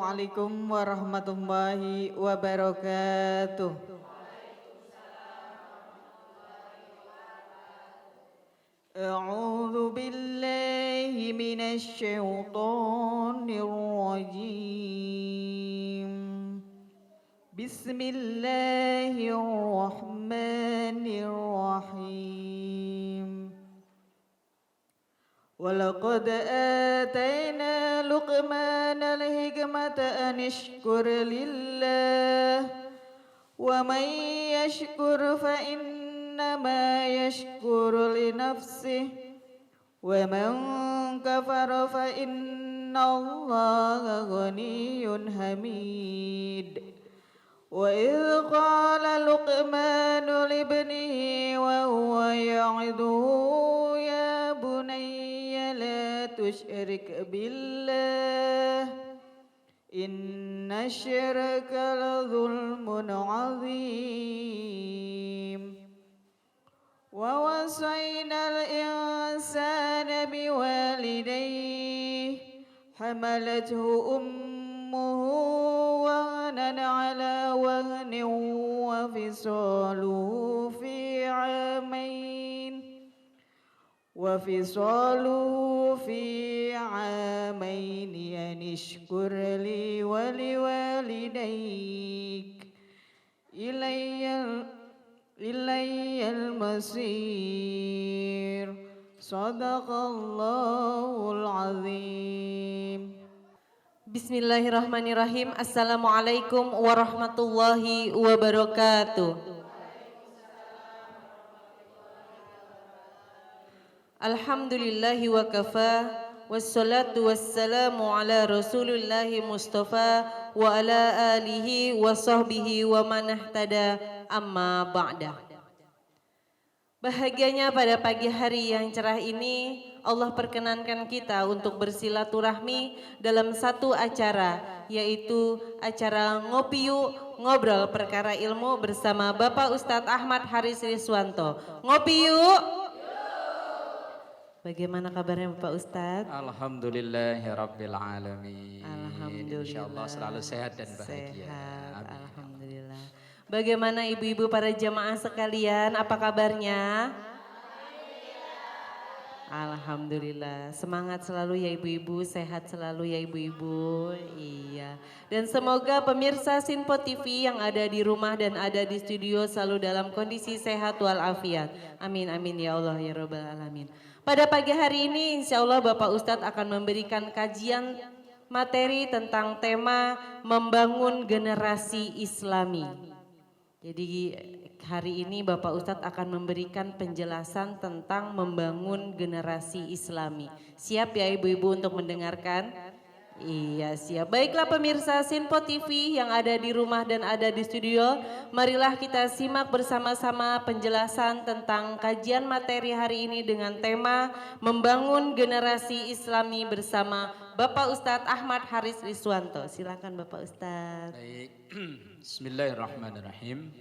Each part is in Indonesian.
Assalamualaikum warahmatullahi wabarakatuh. A'udzu billahi minasy syaithanir rajim. Bismillahirrahmanirrahim. Walaqad atayna Luqmanal hikmata an ishkur lillah wa man yashkur fa innama yashkuru li nafsihi wa man kafara fa innallaha ghaniyyun hamid. Wa idh qala Luqmanu libnihi wa huwa ya'iduhu ya bunayya la tusyrik billah inna syirka la zulmun azim. Wa wasaynal insana biwalidayhi hamalathu ummuhu wahnan ala wahnin wa fisaluhu fi amain an ishkur li wa liwalidayk ilayyal masir. Sadaqallahul azim. Bismillahirrahmanirrahim. Assalamualaikum warahmatullahi wabarakatuh. Alhamdulillahi wa kafa, wassalatu wassalamu ala rasulillahi mustafa wa ala alihi wa sahbihi wa man ihtada amma ba'da. Bahagianya pada pagi hari yang cerah ini Allah perkenankan kita untuk bersilaturahmi dalam satu acara, yaitu acara Ngopi Yuk Ngobrol Perkara Ilmu bersama Bapak Ustadz Ahmad Haris Riswanto. Ngopi yuk! Bagaimana kabarnya Bapak Ustadz? Alhamdulillahirabbil alamin. Alhamdulillah. Insyaallah selalu sehat dan bahagia. Sehat, Amin. alhamdulillah. Bagaimana ibu-ibu para jamaah sekalian, apa kabarnya? Alhamdulillah, semangat selalu ya ibu-ibu, sehat selalu ya ibu-ibu. Iya. Dan semoga pemirsa Sinpo TV yang ada di rumah dan ada di studio selalu dalam kondisi sehat walafiat. Amin amin ya Allah ya Rabbal alamin. Pada pagi hari ini insya Allah Bapak Ustadz akan memberikan kajian materi tentang tema membangun generasi Islami. Jadi hari ini Bapak Ustadz akan memberikan penjelasan tentang membangun generasi Islami. Siap ya ibu-ibu untuk mendengarkan? Iya siap. Baiklah pemirsa Sinpo TV yang ada di rumah dan ada di studio. Marilah kita simak bersama-sama penjelasan tentang kajian materi hari ini dengan tema membangun generasi Islami bersama Bapak Ustadz Ahmad Haris Riswanto. Silakan Bapak Ustadz. Baik. Bismillahirrahmanirrahim.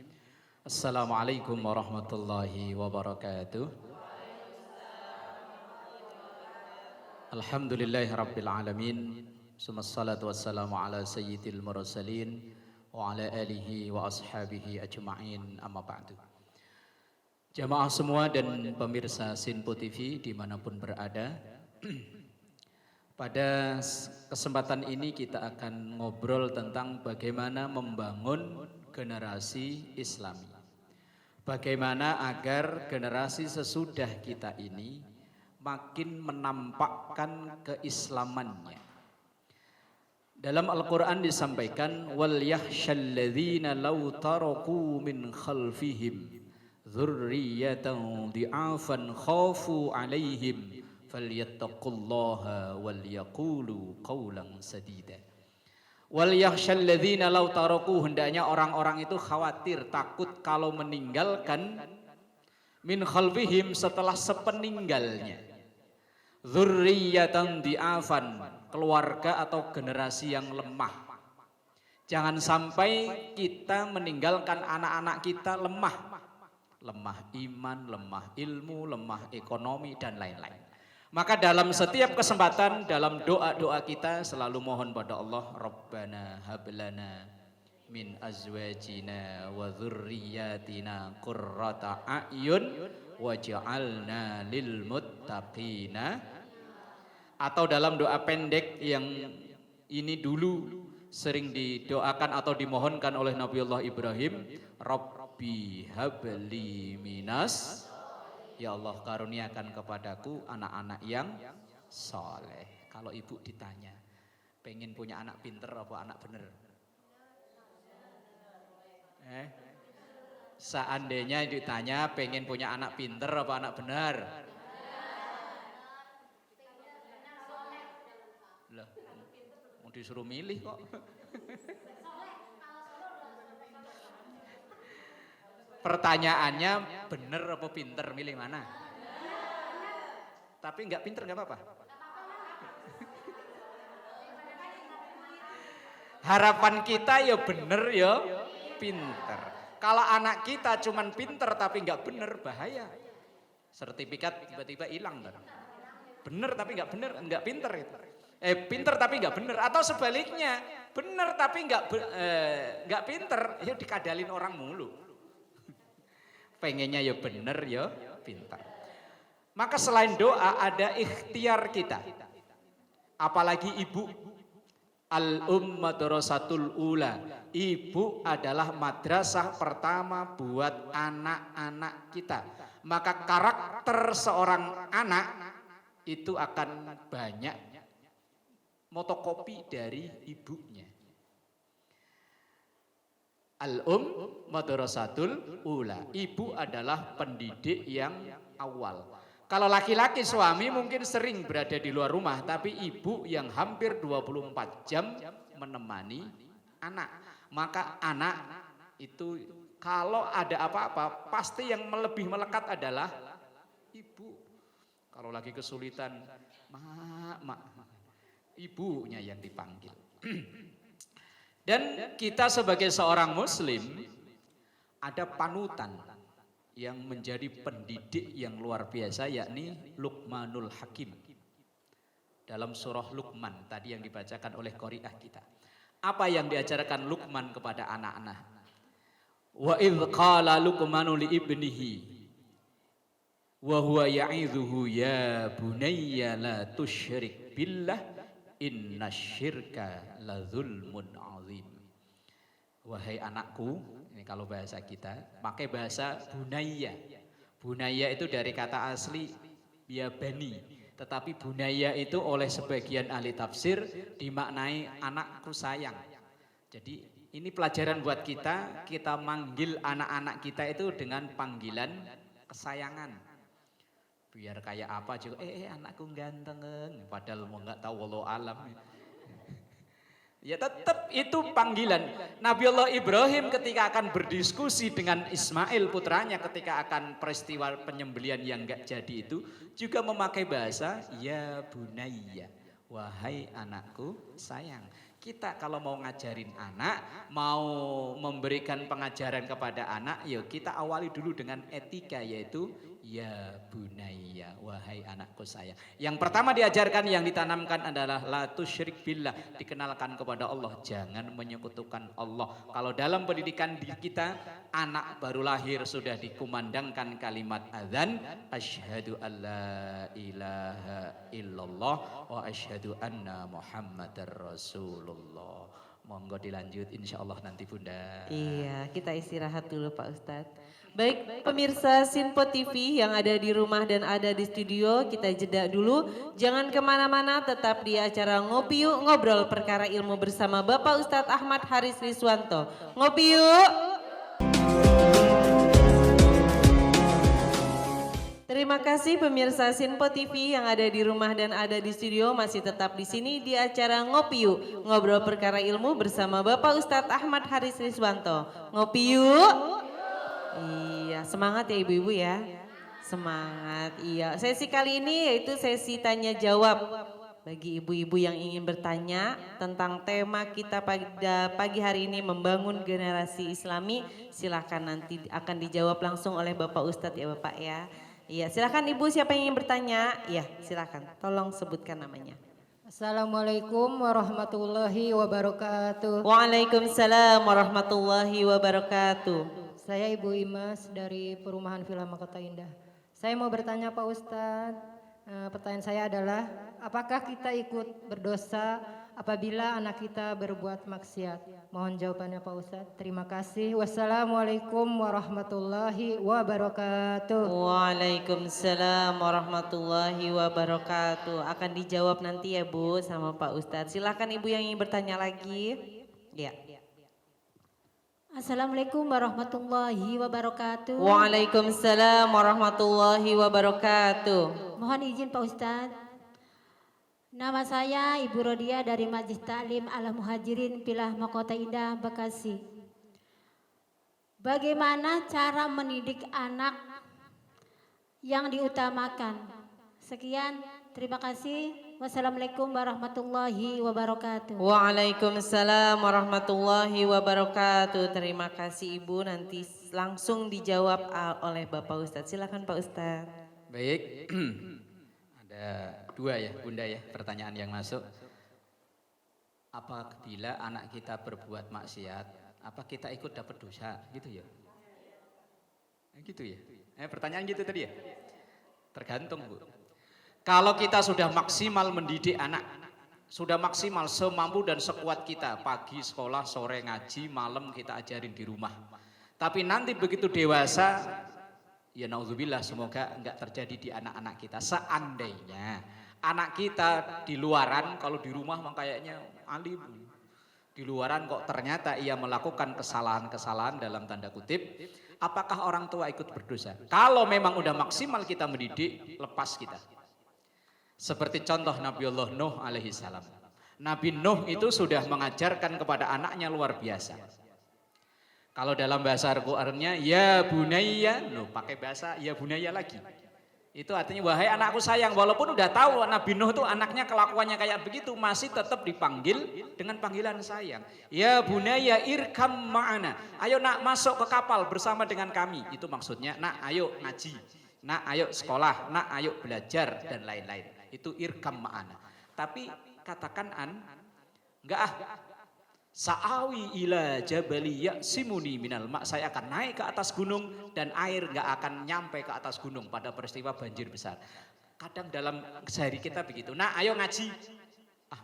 Assalamualaikum warahmatullahi wabarakatuh. Alhamdulillahirabbil alamin. Summassalatu wassalamu ala sayyidil mursalin wa ala alihi wa ashabihi ajma'in amma ba'du. Jamaah semua dan pemirsa Sinpo TV dimanapun berada. Pada kesempatan ini kita akan ngobrol tentang bagaimana membangun generasi Islami. Bagaimana agar generasi sesudah kita ini makin menampakkan keislamannya. Dalam Al-Quran disampaikan wal yakhshalladzina law taraku min khalfihim dzurriyyatan di'afan khafu 'alaihim falyattaqullaha wal yaqulu qawlan sadida. Wal yakhshalladzina law taraku, hendaknya orang-orang itu khawatir, takut kalau meninggalkan min khalfihim setelah sepeninggalnya dzurriyyatan di'afan, keluarga atau generasi yang lemah. Jangan sampai kita meninggalkan anak-anak kita lemah. Lemah iman, lemah ilmu, lemah ekonomi dan lain-lain. Maka dalam setiap kesempatan, dalam doa-doa kita selalu mohon pada Allah, Rabbana hablana min azwajina wa dzurriyyatina qurrata a'yun waj'alna lil muttaqina. Atau dalam doa pendek yang ini dulu sering didoakan atau dimohonkan oleh Nabiullah Ibrahim, Rabbi habli minas, ya Allah karuniakan kepadaku anak-anak yang soleh. Kalau ibu ditanya, pengen punya anak pinter apa anak bener? Seandainya ditanya pengen punya anak pinter apa anak benar? Lah, mau disuruh milih kok. Pertanyaannya bener apa pinter, milih mana? Tapi nggak pinter nggak apa-apa. Harapan kita ya bener ya pinter. Kalau anak kita cuman pinter tapi nggak bener, bahaya. Sertifikat tiba-tiba hilang kan. Bener tapi nggak bener, nggak pinter itu. Pinter tapi nggak bener, atau sebaliknya bener tapi nggak pinter, ya dikadalin orang mulu. Pengennya ya bener ya pintar. Maka selain doa ada ikhtiar kita. Apalagi ibu, al-madrasatul ula. Ibu adalah madrasah pertama buat anak-anak kita. Maka karakter seorang anak itu akan banyak motokopi dari ibunya. Madrasatul ula. Ibu adalah pendidik yang awal. Kalau laki-laki suami mungkin sering berada di luar rumah, tapi ibu yang hampir 24 jam menemani anak. Maka anak itu kalau ada apa-apa pasti yang lebih melekat adalah ibu. Kalau lagi kesulitan, mak, ibunya yang dipanggil. Dan kita sebagai seorang muslim ada panutan yang menjadi pendidik yang luar biasa, yakni Luqmanul Hakim. Dalam surah Luqman tadi yang dibacakan oleh qari'ah kita. Apa yang diajarkan Luqman kepada anak-anak? Wa idh qala Luqmanu li ibnihi wa huwa ya'idhuhu ya bunayya la tusyrik billah innasyirka la zulmun azim. Wahai anakku, ini kalau bahasa kita pakai bahasa bunayya. Bunayya itu dari kata asli ya bani, tetapi bunayya itu oleh sebagian ahli tafsir dimaknai anakku sayang. Jadi ini pelajaran buat kita, kita manggil anak-anak kita itu dengan panggilan kesayangan. Biar kayak apa juga, anakku ganteng, padahal mau nggak tahu wallahu alam. Ya tetap itu panggilan. Nabiullah Ibrahim ketika akan berdiskusi dengan Ismail putranya ketika akan peristiwa penyembelian yang enggak jadi itu juga memakai bahasa ya bunayya, wahai anakku sayang. Kita kalau mau ngajarin anak, mau memberikan pengajaran kepada anak, ya kita awali dulu dengan etika, yaitu ya bunayya, wahai anakku sayang. Yang pertama diajarkan, yang ditanamkan adalah la tusyrik billah, dikenalkan kepada Allah, jangan menyekutukan Allah. Kalau dalam pendidikan di kita, anak baru lahir sudah dikumandangkan kalimat azan, asyhadu alla ilaha illallah wa asyhadu anna muhammadar rasulullah. Monggo dilanjut insyaallah nanti Bunda. Iya, kita istirahat dulu Pak Ustadz. Baik, pemirsa Sinpo TV yang ada di rumah dan ada di studio, kita jeda dulu. Jangan kemana-mana, tetap di acara Ngopi Yuk, ngobrol perkara ilmu bersama Bapak Ustadz Ahmad Haris Riswanto. Ngopi yuk! Terima kasih pemirsa Sinpo TV yang ada di rumah dan ada di studio, masih tetap di sini di acara Ngopi Yuk, ngobrol perkara ilmu bersama Bapak Ustadz Ahmad Haris Riswanto. Ngopi yuk! Iya, semangat ya ibu-ibu ya. Semangat, iya. Sesi kali ini yaitu sesi tanya jawab. Bagi ibu-ibu yang ingin bertanya tentang tema kita pada pagi hari ini, membangun generasi Islami, silakan nanti akan dijawab langsung oleh Bapak Ustadz ya Bapak ya. Iya, silakan Ibu, siapa yang ingin bertanya? Iya, silakan. Tolong sebutkan namanya. Assalamualaikum warahmatullahi wabarakatuh. Waalaikumsalam warahmatullahi wabarakatuh. Saya Ibu Imas dari Perumahan Villa Makota Indah. Saya mau bertanya Pak Ustadz, pertanyaan saya adalah apakah kita ikut berdosa apabila anak kita berbuat maksiat? Mohon jawabannya Pak Ustadz. Terima kasih. Wassalamualaikum warahmatullahi wabarakatuh. Waalaikumsalam warahmatullahi wabarakatuh. Akan dijawab nanti ya Bu sama Pak Ustadz. Silakan Ibu yang ingin bertanya lagi. Ya. Assalamualaikum warahmatullahi wabarakatuh. Waalaikumsalam warahmatullahi wabarakatuh. Mohon izin Pak Ustadz. Nama saya Ibu Rodia dari Majlis Taklim Al Muhajirin Villa Makota Indah, Bekasi. Bagaimana cara mendidik anak yang diutamakan? Sekian, terima kasih. Wassalamualaikum warahmatullahi wabarakatuh. Waalaikumsalam warahmatullahi wabarakatuh. Terima kasih Ibu, nanti langsung dijawab oleh Bapak Ustadz. Silakan Pak Ustadz. Baik, ada dua ya Bunda ya pertanyaan yang masuk. Apabila anak kita berbuat maksiat, apa kita ikut dapat dosa gitu ya? Gitu ya? Pertanyaan gitu tadi ya? Tergantung Bu. Kalau kita sudah maksimal mendidik anak, sudah maksimal semampu dan sekuat kita, pagi sekolah, sore ngaji, malam kita ajarin di rumah. Tapi nanti begitu dewasa, ya naudzubillah, semoga enggak terjadi di anak-anak kita. Seandainya anak kita di luaran, kalau di rumah mah kayaknya alim. Di luaran kok ternyata ia melakukan kesalahan-kesalahan dalam tanda kutip, apakah orang tua ikut berdosa? Kalau memang udah maksimal kita mendidik, lepas kita. Seperti contoh Nabiullah Nuh alaihi salam. Nabi Nuh itu sudah mengajarkan kepada anaknya luar biasa. Kalau dalam bahasa Al-Qur'annya ya bunayya, pakai bahasa ya bunayya lagi. Itu artinya wahai anakku sayang, walaupun udah tahu Nabi Nuh itu anaknya kelakuannya kayak begitu, masih tetap dipanggil dengan panggilan sayang. Ya bunayya irkam ma'ana. Ayo nak masuk ke kapal bersama dengan kami. Itu maksudnya nak ayo ngaji, nak ayo sekolah, nak ayo belajar dan lain-lain. Itu irkam ma'ana. Tapi katakan enggak sa'awi ila jabali ya'simuni minal ma', saya akan naik ke atas gunung dan air enggak akan nyampe ke atas gunung pada peristiwa banjir besar. Kadang dalam sehari kita begitu. Nah, ayo ngaji.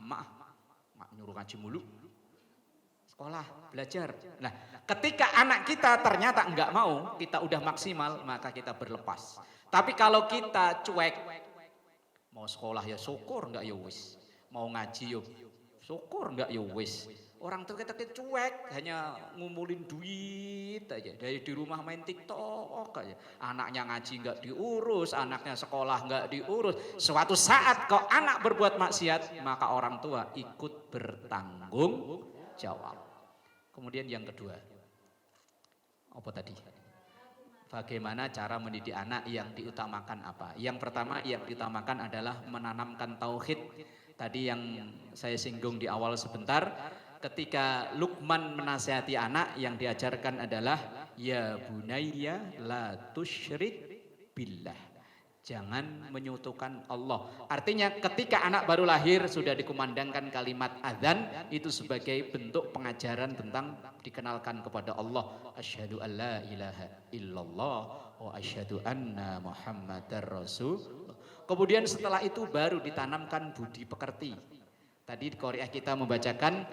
Mak nyuruh ngaji mulu. Sekolah, belajar. Nah, ketika anak kita ternyata enggak mau, kita udah maksimal, maka kita berlepas. Tapi kalau kita cuek, mau sekolah ya syukur enggak ya wis. Mau ngaji ya syukur enggak ya wis. Orang tuh kita cuek, hanya ngumpulin duit aja. Dari di rumah main TikTok aja. Anaknya ngaji enggak diurus, anaknya sekolah enggak diurus. Suatu saat kok anak berbuat maksiat, maka orang tua ikut bertanggung jawab. Kemudian yang kedua, apa tadi? Bagaimana cara mendidik anak yang diutamakan apa? Yang pertama yang diutamakan adalah menanamkan tauhid. Tadi yang saya singgung di awal sebentar, ketika Luqman menasihati anak, yang diajarkan adalah ya bunayya la tusyrik billah. Jangan menyekutukan Allah. Artinya ketika anak baru lahir sudah dikumandangkan kalimat adzan, itu sebagai bentuk pengajaran tentang dikenalkan kepada Allah. Asyhadu an la ilaha illallah wa asyhadu anna Muhammadar Rasulullah. Kemudian setelah itu baru ditanamkan budi pekerti. Tadi di Qori'ah kita membacakan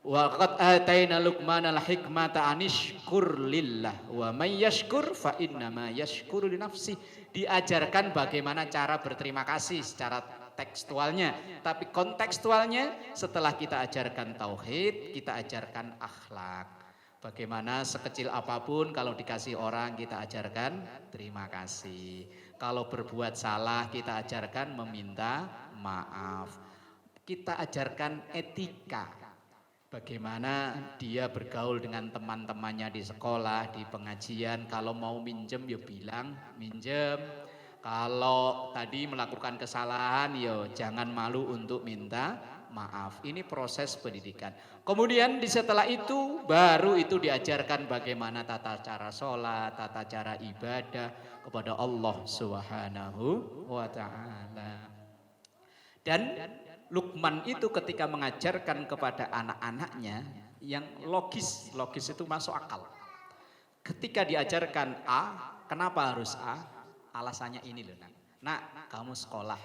wa qad ataina Luqmanal hikmata anishkur lillah wa may yashkur fa innama yashkuru li nafsi. Diajarkan bagaimana cara berterima kasih secara tekstualnya, tapi kontekstualnya setelah kita ajarkan tauhid, kita ajarkan akhlak. Bagaimana sekecil apapun kalau dikasih orang kita ajarkan terima kasih. Kalau berbuat salah kita ajarkan meminta maaf. Kita ajarkan etika. Bagaimana dia bergaul dengan teman-temannya di sekolah, di pengajian. Kalau mau minjem ya bilang minjem. Kalau tadi melakukan kesalahan ya jangan malu untuk minta maaf. Ini proses pendidikan. Kemudian setelah itu baru itu diajarkan bagaimana tata cara sholat, tata cara ibadah. kepada Allah Subhanahu wa taala. Dan Luqman itu ketika mengajarkan kepada anak-anaknya yang logis itu masuk akal. Ketika diajarkan A, kenapa harus A? Alasannya ini loh, nak, kamu sekolah,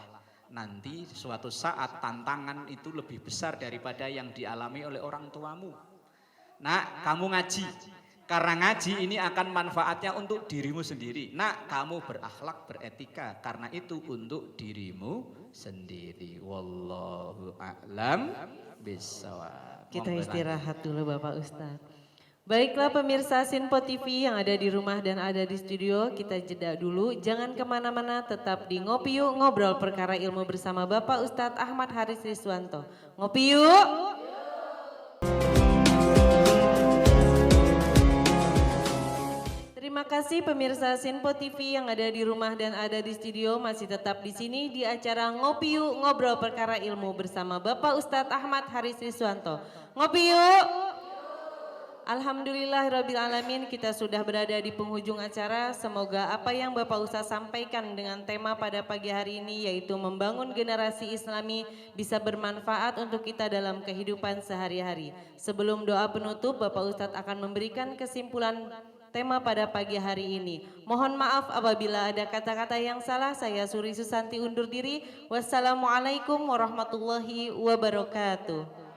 nanti suatu saat tantangan itu lebih besar daripada yang dialami oleh orang tuamu. Nak, kamu ngaji, karena ngaji ini akan manfaatnya untuk dirimu sendiri. Nak, kamu berakhlak, beretika, karena itu untuk dirimu sendiri. Wallahu a'lam bishawab. Kita istirahat dulu Bapak Ustadz. Baiklah pemirsa Sinpo TV yang ada di rumah dan ada di studio, kita jeda dulu. Jangan kemana-mana, tetap di Ngopi Yuk, ngobrol perkara ilmu bersama Bapak Ustadz Ahmad Haris Riswanto. Ngopi yuk! Terima kasih pemirsa Sinpo TV yang ada di rumah dan ada di studio, masih tetap di sini di acara Ngopi Yuk, ngobrol perkara ilmu bersama Bapak Ustadz Ahmad Haris Riswanto. Ngopi yuk! Alhamdulillahirrabbilalamin, kita sudah berada di penghujung acara. Semoga apa yang Bapak Ustadz sampaikan dengan tema pada pagi hari ini yaitu membangun generasi Islami bisa bermanfaat untuk kita dalam kehidupan sehari-hari. Sebelum doa penutup, Bapak Ustadz akan memberikan kesimpulan tema pada pagi hari ini. Mohon maaf apabila ada kata-kata yang salah. Saya Suri Susanti undur diri. Wassalamualaikum warahmatullahi wabarakatuh.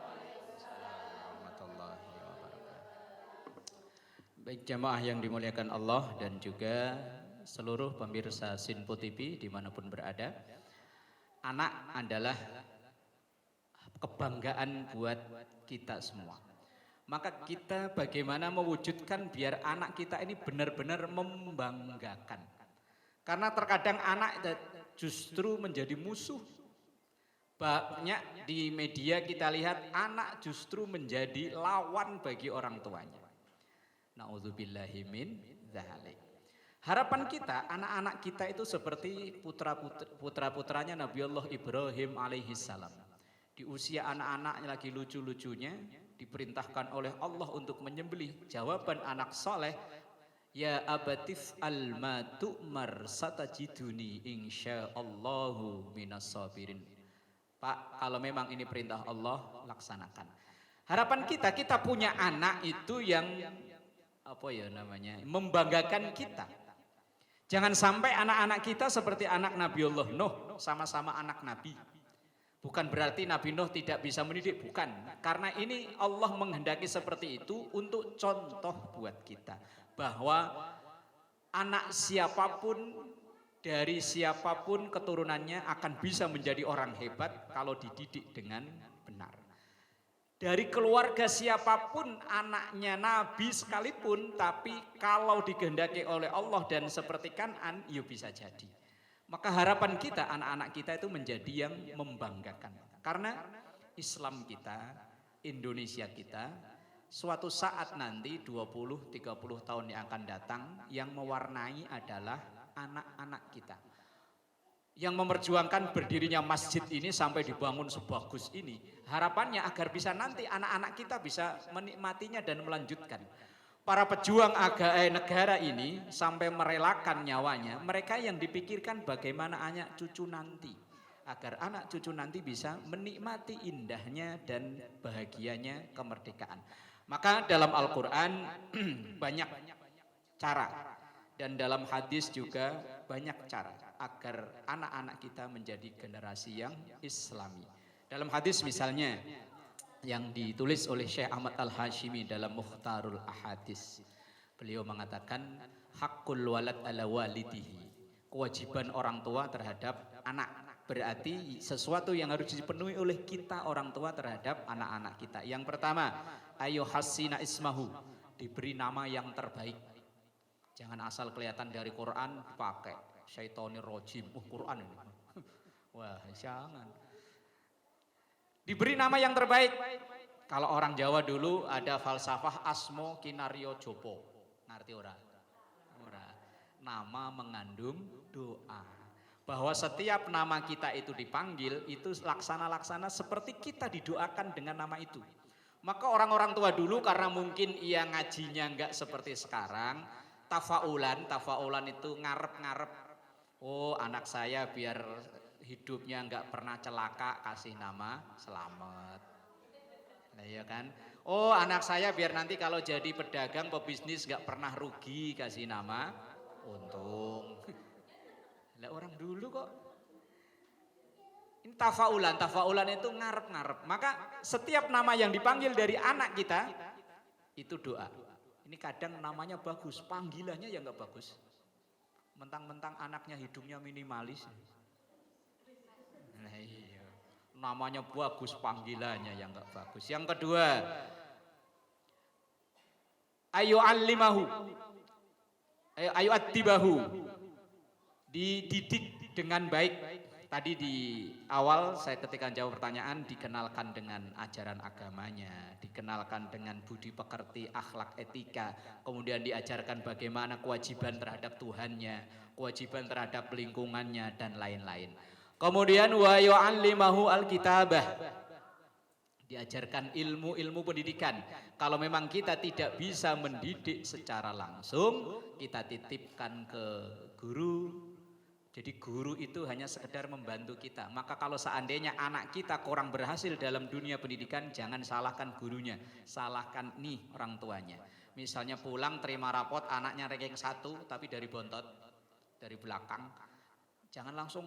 Baik jamaah yang dimuliakan Allah dan juga seluruh pemirsa Sinpo TV dimanapun berada. Anak adalah kebanggaan buat kita semua. Maka kita bagaimana mewujudkan biar anak kita ini benar-benar membanggakan. Karena terkadang anak justru menjadi musuh. Banyak di media kita lihat anak justru menjadi lawan bagi orang tuanya. Na'udzubillahi min dzalik. Harapan kita anak-anak kita itu seperti putra-putranya Nabi Allah Ibrahim alaihissalam. Di usia anak-anaknya lagi lucu-lucunya diperintahkan oleh Allah untuk menyembelih. Jawaban anak soleh, ya abatif alma tu'mar satajiduni insyaallahu minas sabirin. Pak, kalau memang ini perintah Allah, laksanakan. Harapan kita punya anak itu yang membanggakan kita. Jangan sampai anak-anak kita seperti anak Nabiullah Nuh, sama-sama anak Nabi. Bukan berarti Nabi Nuh tidak bisa mendidik, bukan. Karena ini Allah menghendaki seperti itu untuk contoh buat kita. Bahwa anak siapapun, dari siapapun keturunannya akan bisa menjadi orang hebat kalau dididik dengan benar. Dari keluarga siapapun anaknya Nabi sekalipun, tapi kalau dikehendaki oleh Allah dan seperti Kan'an, ya bisa jadi. Maka harapan kita anak-anak kita itu menjadi yang membanggakan. Karena Islam kita, Indonesia kita, suatu saat nanti 20-30 tahun yang akan datang, yang mewarnai adalah anak-anak kita. Yang memperjuangkan berdirinya masjid ini sampai dibangun sebagus ini. Harapannya agar bisa nanti anak-anak kita bisa menikmatinya dan melanjutkan. Para pejuang negara ini sampai merelakan nyawanya, mereka yang dipikirkan bagaimana anak cucu nanti. Agar anak cucu nanti bisa menikmati indahnya dan bahagianya kemerdekaan. Maka dalam Al-Quran banyak cara. Dan dalam hadis juga banyak cara agar anak-anak kita menjadi generasi yang Islami. Dalam hadis misalnya yang ditulis oleh Syekh Ahmad Al-Hashimi dalam Mukhtarul Ahadis. Beliau mengatakan haqqul walad ala walidihi. Kewajiban orang tua terhadap anak. Berarti sesuatu yang harus dipenuhi oleh kita orang tua terhadap anak-anak kita. Yang pertama, ayo hasina ismahu. Diberi nama yang terbaik. Jangan asal kelihatan dari Quran pakai syaitonir rojim. Quran ini. Wah, jangan. Diberi nama yang terbaik. Kalau orang Jawa dulu ada falsafah asmo kinario jopo. Ngerti ora? Ora. Nama mengandung doa. Bahwa setiap nama kita itu dipanggil itu laksana-laksana seperti kita didoakan dengan nama itu. Maka orang-orang tua dulu karena mungkin ia ngajinya enggak seperti sekarang, tafaulan itu ngarep-ngarep. Oh, anak saya biar hidupnya nggak pernah celaka, kasih nama Selamat. Nah, ya kan? Oh, anak saya biar nanti kalau jadi pedagang, pebisnis nggak pernah rugi, kasih nama Untung. Lah orang dulu kok. Ini tafaulan itu ngarep-ngarep. Maka setiap nama yang dipanggil dari anak kita itu doa. Ini kadang namanya bagus, panggilannya ya nggak bagus. Mentang-mentang anaknya hidungnya minimalis. Nah iya, namanya bagus, panggilannya yang nggak bagus. Yang kedua, ayo alimahu, ayo atibahu, dididik dengan baik. Tadi di awal saya ketika jawab pertanyaan dikenalkan dengan ajaran agamanya, dikenalkan dengan budi pekerti, akhlak, etika, kemudian diajarkan bagaimana kewajiban terhadap Tuhannya, kewajiban terhadap lingkungannya dan lain-lain. Kemudian wa yu'allimahu alkitabah, diajarkan ilmu-ilmu pendidikan. Kalau memang kita tidak bisa mendidik secara langsung, kita titipkan ke guru. Jadi guru itu hanya sekedar membantu kita. Maka kalau seandainya anak kita kurang berhasil dalam dunia pendidikan, jangan salahkan gurunya, salahkan nih orang tuanya. Misalnya pulang terima rapot anaknya ranking 1 tapi dari bontot, dari belakang. Jangan langsung,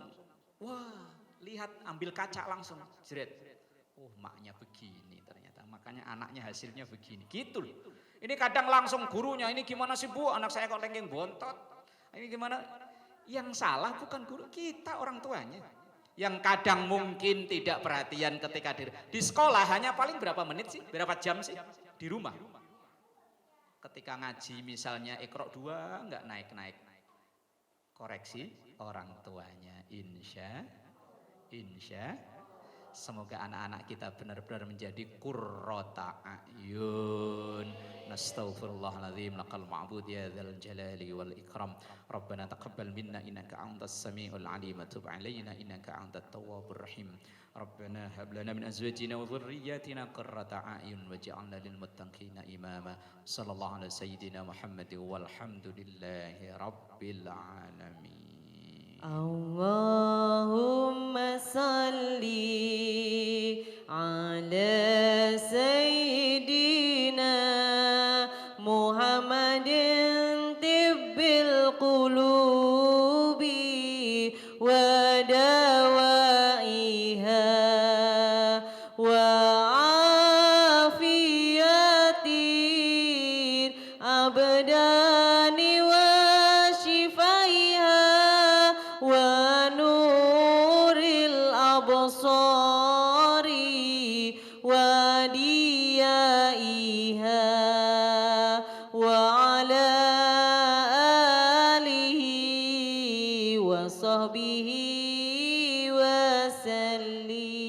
wah lihat ambil kaca langsung, jeret. Oh maknya begini ternyata, makanya anaknya hasilnya begini. Gitu loh. Ini kadang langsung gurunya, ini gimana sih Bu, anak saya kok ranking bontot. Ini gimana? Yang salah bukan guru, kita orang tuanya. Yang kadang mungkin tidak perhatian ketika di sekolah hanya paling berapa menit sih, berapa jam sih di rumah. Ketika ngaji misalnya Iqra 2 enggak naik-naik. Koreksi orang tuanya, insya. Semoga anak-anak kita benar-benar menjadi qurrata a'yun. Nastaghfirullahaladzim laqal ma'bud ya dzal jalali wal ikram. Rabbana taqabbal minna innaka antas samiul alim wa tub alaina innaka antat tawwabur rahim. Rabbana hab lana min azwajina wa dhurriyyatina qurrata a'yun waj'alna lil muttaqina imama. Sallallahu ala sayyidina Muhammad walhamdulillahi rabbil alamin. Allahumma salli ala sayyidina Muhammadin tibbil qulubi wa dawaiha wa afiyatin abdani wa shifaiha wa nuril absari wa diyaiha wa ala alihi wa sahbihi wa sallim.